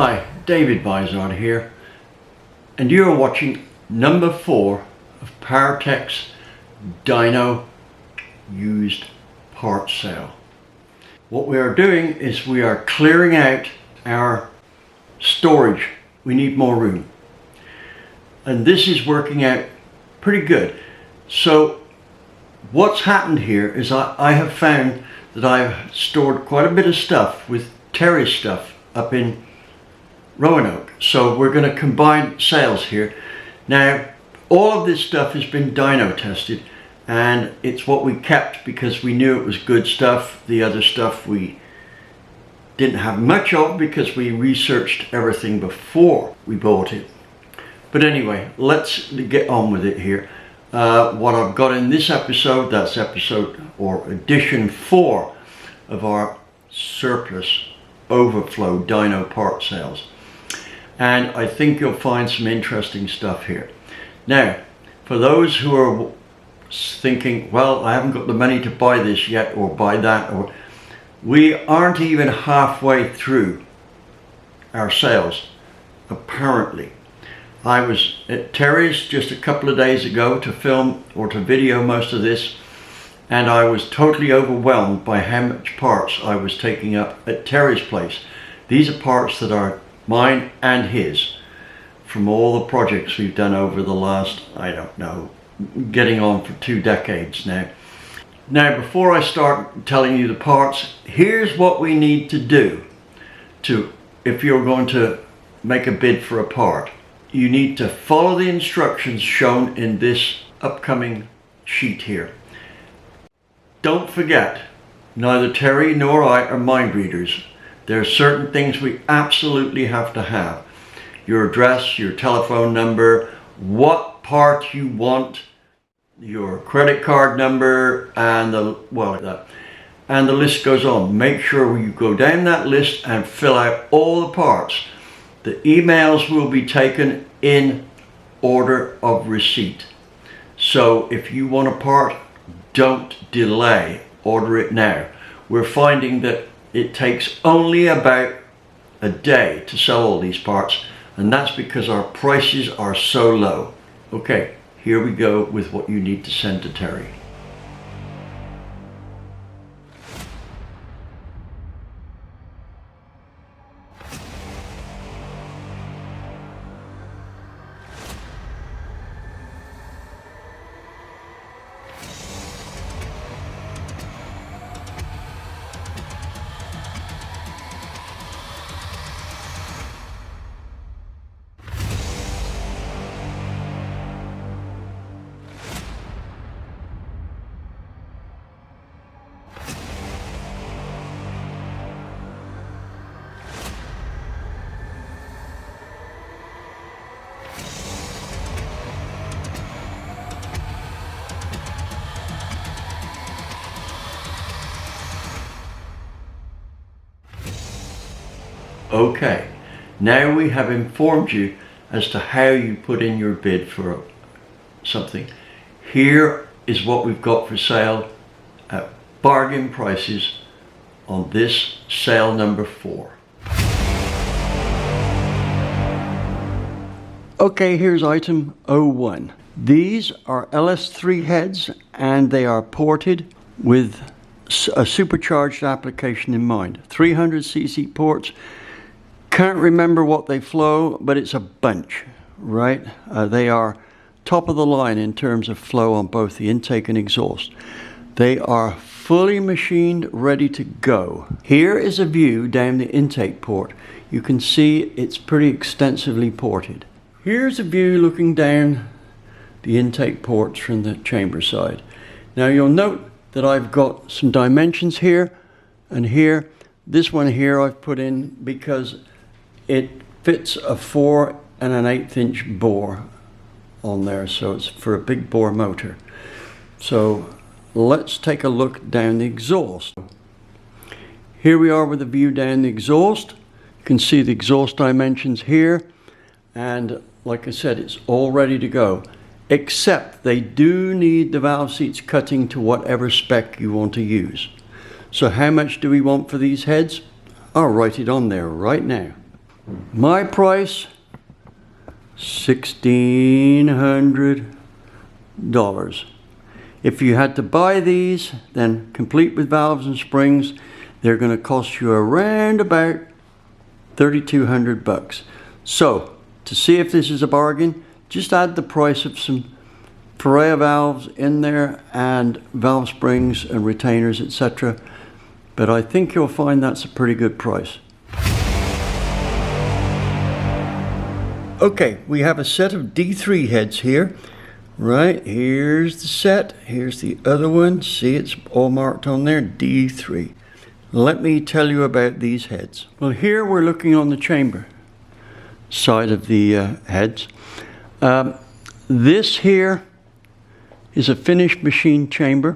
Hi, David Bizard here, and you are watching number 4 of Powertech's dyno used part sale. What we are doing is we are clearing out our storage. We need more room, and this is working out pretty good. So what's happened here is I have found that I've stored quite a bit of stuff with Terry's stuff up in Roanoke. So we're going to combine sales here. Now all of this stuff has been dyno tested, and it's what we kept because we knew it was good stuff. The other stuff we didn't have much of because we researched everything before we bought it. But anyway, let's get on with it here. What I've got in this episode, that's episode or edition 4 of our surplus overflow dyno part sales. And I think you'll find some interesting stuff here. Now, for those who are thinking, well, I haven't got the money to buy this yet or buy that, or we aren't even halfway through our sales, apparently. I was at Terry's just a couple of days ago to film or to video most of this, and I was totally overwhelmed by how much parts I was taking up at Terry's place. These are parts that are mine and his from all the projects we've done over the last, I don't know, getting on for 2 decades now. Now, before I start telling you the parts, here's what we need to do if you're going to make a bid for a part. You need to follow the instructions shown in this upcoming sheet here. Don't forget, neither Terry nor I are mind readers. There are certain things we absolutely have to have. Your address, your telephone number, what part you want, your credit card number, and the list goes on. Make sure you go down that list and fill out all the parts. The emails will be taken in order of receipt. So if you want a part, don't delay, order it now. We're finding that it takes only about a day to sell all these parts, and that's because our prices are so low. Okay, here we go with what you need to send to Terry. Okay, now we have informed you as to how you put in your bid for something. Here is what we've got for sale at bargain prices on this sale number 4. Okay, here's item 01. These are LS3 heads, and they are ported with a supercharged application in mind. 300cc ports. Can't remember what they flow, but it's a bunch, right? They are top of the line in terms of flow on both the intake and exhaust. They are fully machined, ready to go. Here is a view down the intake port. You can see it's pretty extensively ported. Here's a view looking down the intake ports from the chamber side. Now you'll note that I've got some dimensions here and here. This one here I've put in because it fits a 4 1/8 inch bore on there, so it's for a big bore motor. So let's take a look down the exhaust. Here we are with a view down the exhaust. You can see the exhaust dimensions here, and like I said, it's all ready to go, except they do need the valve seats cutting to whatever spec you want to use. So how much do we want for these heads? I'll write it on there right now. My price, $1,600. If you had to buy these, then complete with valves and springs, they're going to cost you around about $3,200. So, to see if this is a bargain, just add the price of some Ferrea valves in there and valve springs and retainers, etc. But I think you'll find that's a pretty good price. Okay, we have a set of D3 heads here. Right, here's the set, here's the other one. See, it's all marked on there, D3. Let me tell you about these heads. Well, here we're looking on the chamber side of the heads. This here is a finished machined chamber.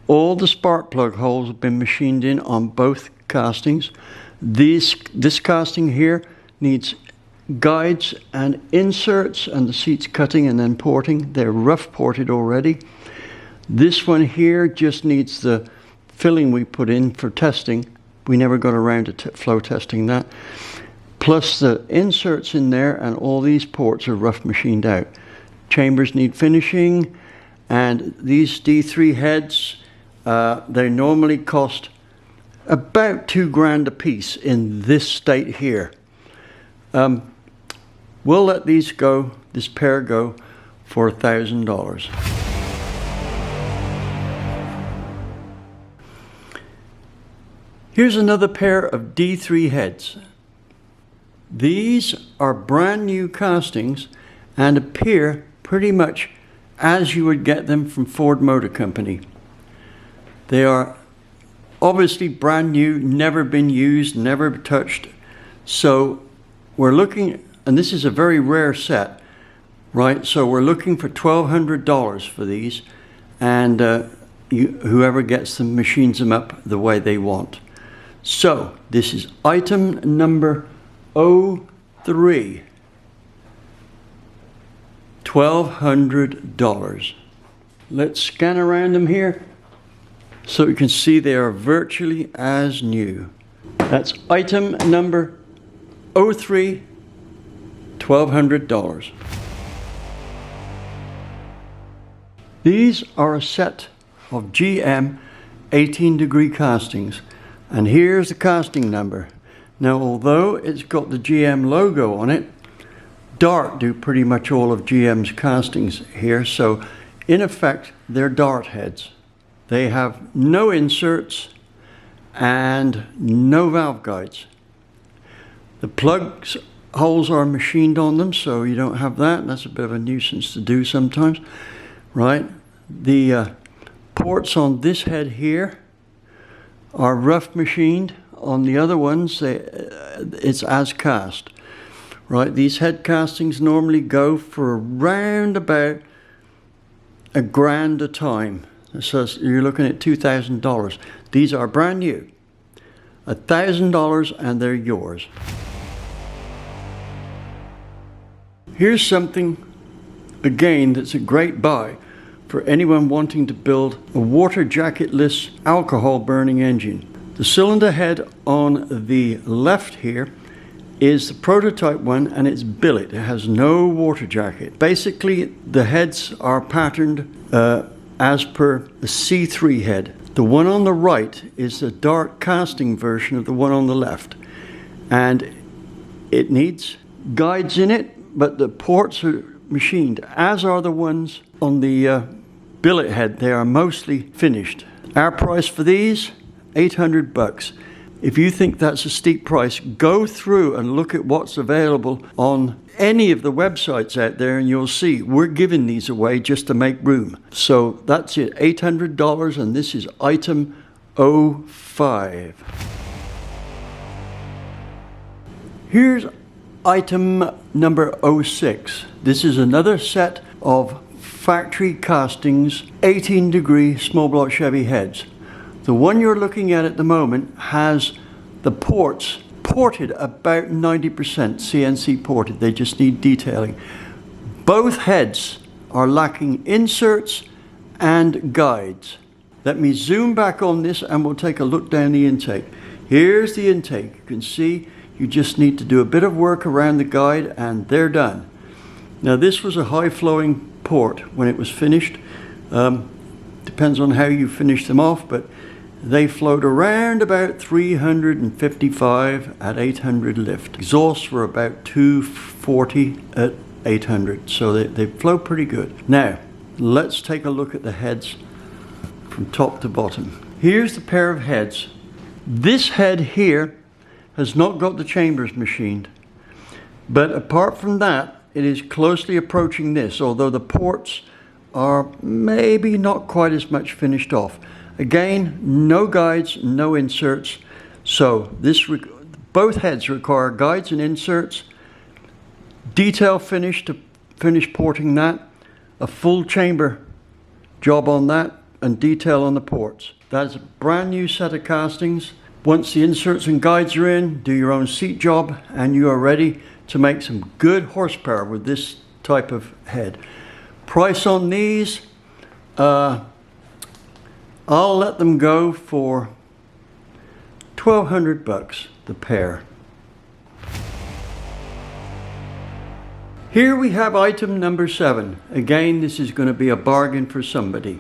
All the spark plug holes have been machined in on both castings. This casting here needs guides and inserts, and the seats cutting and then porting. They're rough ported already. This one here just needs the filling we put in for testing. We never got around to flow testing that. Plus the inserts in there, and all these ports are rough machined out. Chambers need finishing, and these D3 heads, they normally cost about $2,000 a piece in this state here. We'll let these go, this pair go, for $1,000. Here's another pair of D3 heads. These are brand new castings and appear pretty much as you would get them from Ford Motor Company. They are obviously brand new, never been used, never touched. So we're looking, and this is a very rare set, right? So we're looking for $1,200 for these, and whoever gets them machines them up the way they want. So this is item number 03, $1,200. Let's scan around them here so you can see they are virtually as new. That's item number 03, $1,200. These are a set of GM 18-degree castings, and here's the casting number. Now, although it's got the GM logo on it, Dart do pretty much all of GM's castings here, so in effect they're Dart heads. They have no inserts and no valve guides. The plugs holes are machined on them, so you don't have that. That's a bit of a nuisance to do sometimes, right? The ports on this head here are rough machined. On the other ones, it's as cast, right? These head castings normally go for around about $1,000 a time. So you're looking at $2,000. These are brand new, $1,000, and they're yours. Here's something, again, that's a great buy for anyone wanting to build a water jacketless alcohol burning engine. The cylinder head on the left here is the prototype one, and it's billet. It has no water jacket. Basically, the heads are patterned as per the C3 head. The one on the right is the Dart casting version of the one on the left, and it needs guides in it, but the ports are machined, as are the ones on the billet head. They are mostly finished. Our price for these, $800. If you think that's a steep price, go through and look at what's available on any of the websites out there, and you'll see we're giving these away just to make room. So that's it, $800, and this is item 05. Here's item number 06. This is another set of factory castings, 18-degree small block Chevy heads. The one you're looking at the moment has the ports ported about 90% CNC ported. They just need detailing. Both heads are lacking inserts and guides. Let me zoom back on this and we'll take a look down the intake. Here's the intake. You can see You just need to do a bit of work around the guide and they're done. Now this was a high flowing port when it was finished. Depends on how you finish them off, but they flowed around about 355 at 800 lift. Exhausts were about 240 at 800, so they flow pretty good. Now let's take a look at the heads from top to bottom. Here's the pair of heads. This head here has not got the chambers machined, but apart from that, it is closely approaching this, although the ports are maybe not quite as much finished off. Again, no guides, no inserts, so both heads require guides and inserts, detail finish to finish porting that, a full chamber job on that, and detail on the ports. That's a brand new set of castings. Once the inserts and guides are in, do your own seat job, and you are ready to make some good horsepower with this type of head. Price on these, I'll let them go for $1,200 the pair. Here we have item number 7. Again, this is going to be a bargain for somebody.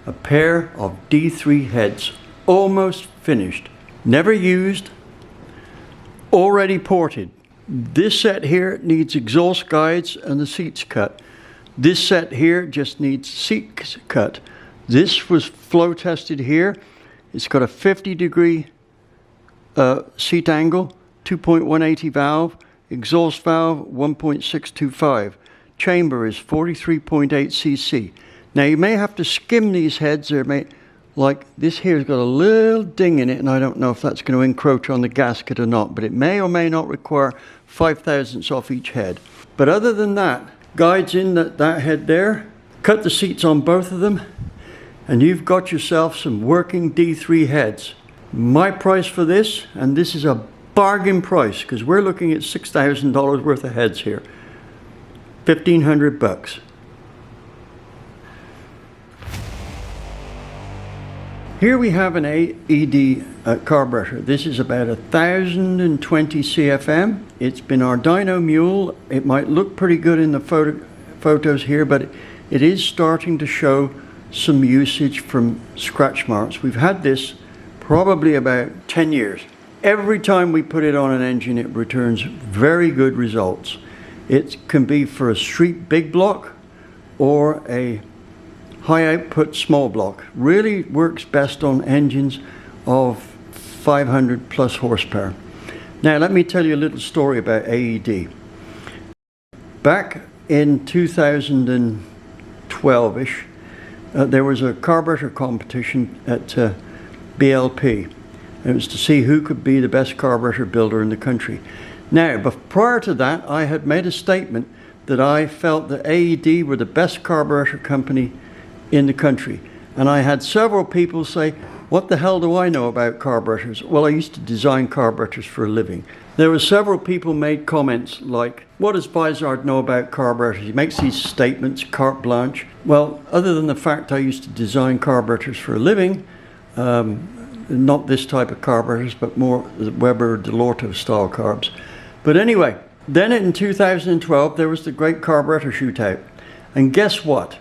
A pair of D3 heads, almost finished, never used, already ported. This set here needs exhaust guides and the seats cut. This set here just needs seats cut. This was flow tested here. It's got a 50-degree seat angle, 2.180 valve, exhaust valve 1.625. Chamber is 43.8 cc. Now you may have to skim these heads. Like this here's got a little ding in it, and I don't know if that's going to encroach on the gasket or not, but it may or may not require 5 thousandths off each head. But other than that, guides in that head there, cut the seats on both of them, and you've got yourself some working D3 heads. My price for this, and this is a bargain price because we're looking at $6,000 worth of heads here. $1,500. Here we have an AED carburetor. This is about 1,020 CFM. It's been our dyno mule. It might look pretty good in the photos here, but it is starting to show some usage from scratch marks. We've had this probably about 10 years. Every time we put it on an engine, it returns very good results. It can be for a street big block or a high output small block. Really works best on engines of 500 plus horsepower. Now let me tell you a little story about AED. Back in 2012-ish, there was a carburetor competition at BLP. It was to see who could be the best carburetor builder in the country. Now, but prior to that, I had made a statement that I felt that AED were the best carburetor company in the country. And I had several people say, what the hell do I know about carburetors? Well, I used to design carburetors for a living. There were several people made comments like, what does Vizard know about carburetors? He makes these statements, carte blanche. Well, other than the fact I used to design carburetors for a living, not this type of carburetors, but more Weber DeLorto style carbs. But anyway, then in 2012, there was the great carburetor shootout. And guess what?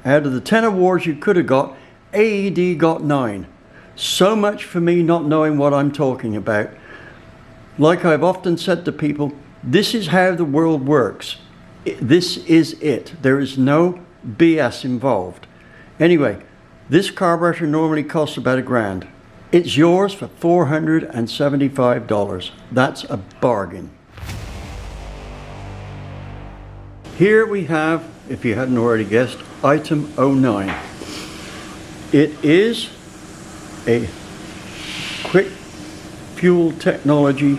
Out of the 10 awards you could have got, AED got 9. So much for me not knowing what I'm talking about. Like I've often said to people, this is how the world works. This is it. There is no BS involved. Anyway, this carburetor normally costs about $1,000. It's yours for $475. That's a bargain. Here we have, if you hadn't already guessed, item 09. It is a quick fuel technology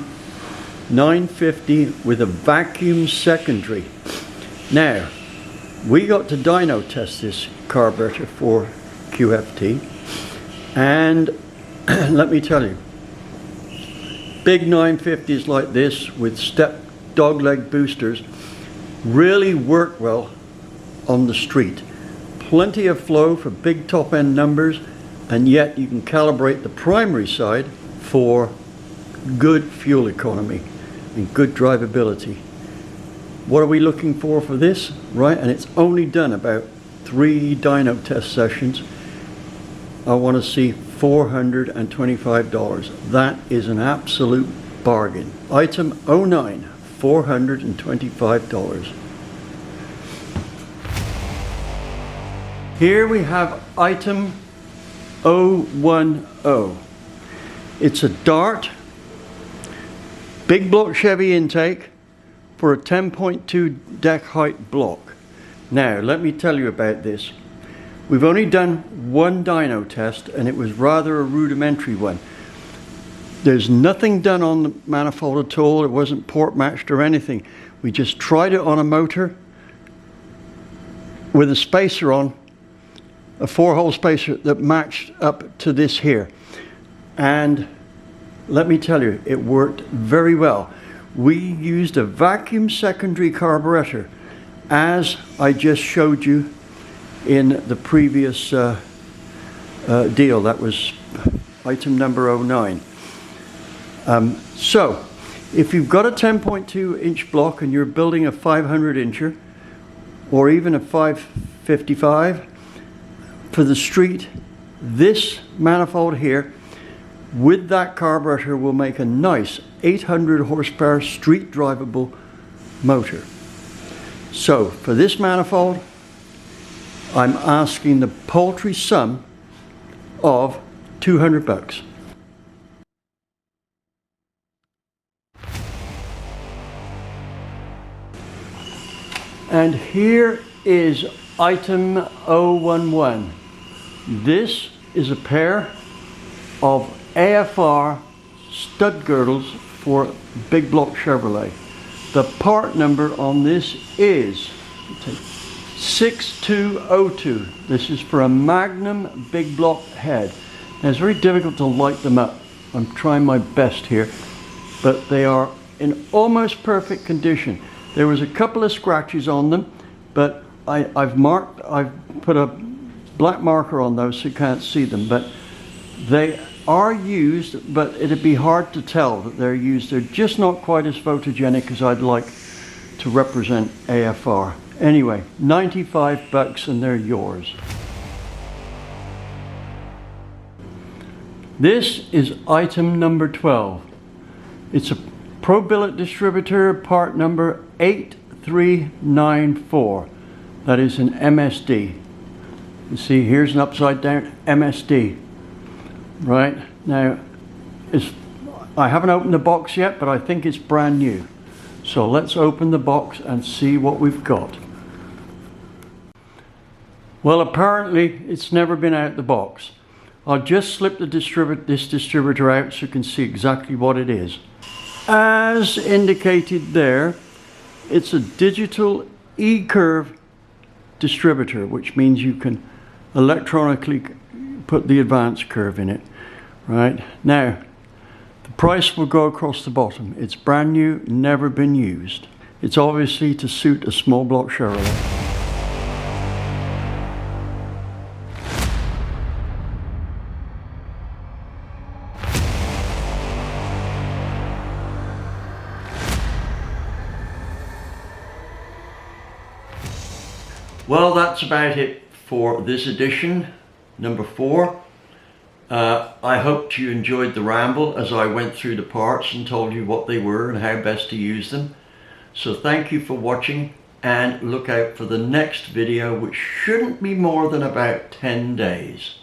950 with a vacuum secondary. Now, we got to dyno test this carburetor for QFT, and let me tell you, big 950s like this with step dogleg boosters really work well on the street. Plenty of flow for big top end numbers, and yet you can calibrate the primary side for good fuel economy. and good drivability. What are we looking for this? Right, and it's only done about 3 dyno test sessions. I want to see $425. That is an absolute bargain. Item 09, $425. Here we have item 010. It's a Dart big block Chevy intake for a 10.2 deck height block. Now let me tell you about this. We've only done one dyno test and it was rather a rudimentary one. There's nothing done on the manifold at all. It wasn't port matched or anything. We just tried it on a motor with a spacer on, a 4-hole spacer that matched up to this here. And let me tell you, it worked very well. We used a vacuum secondary carburetor, as I just showed you in the previous deal. That was item number 09. So if you've got a 10.2 inch block and you're building a 500 incher or even a 555 for the street, this manifold here with that carburetor will make a nice 800 horsepower street drivable motor. So for this manifold, I'm asking the paltry sum of $200. And here is item 011. This is a pair of AFR stud girdles for big block Chevrolet. The part number on this is 6202. This is for a Magnum big block head. Now it's very difficult to light them up. I'm trying my best here, but they are in almost perfect condition. There was a couple of scratches on them, but I've put a black marker on those so you can't see them, but they are used, but it'd be hard to tell that they're used. They're just not quite as photogenic as I'd like to represent AFR. Anyway, $95 and they're yours. This is item number 12. It's a Pro Billet distributor, part number 8394. That is an MSD. You see, here's an upside down MSD. Right, now, I haven't opened the box yet, but I think it's brand new. So let's open the box and see what we've got. Well, apparently it's never been out the box. I'll just slip this distributor out so you can see exactly what it is. As indicated there, it's a digital E-curve distributor, which means you can electronically put the advanced curve in it. Right, now the price will go across the bottom. It's brand new, never been used. It's obviously to suit a small block Chevrolet. Well, that's about it for this edition, number 4. I hoped you enjoyed the ramble as I went through the parts and told you what they were and how best to use them. So thank you for watching, and look out for the next video, which shouldn't be more than about 10 days.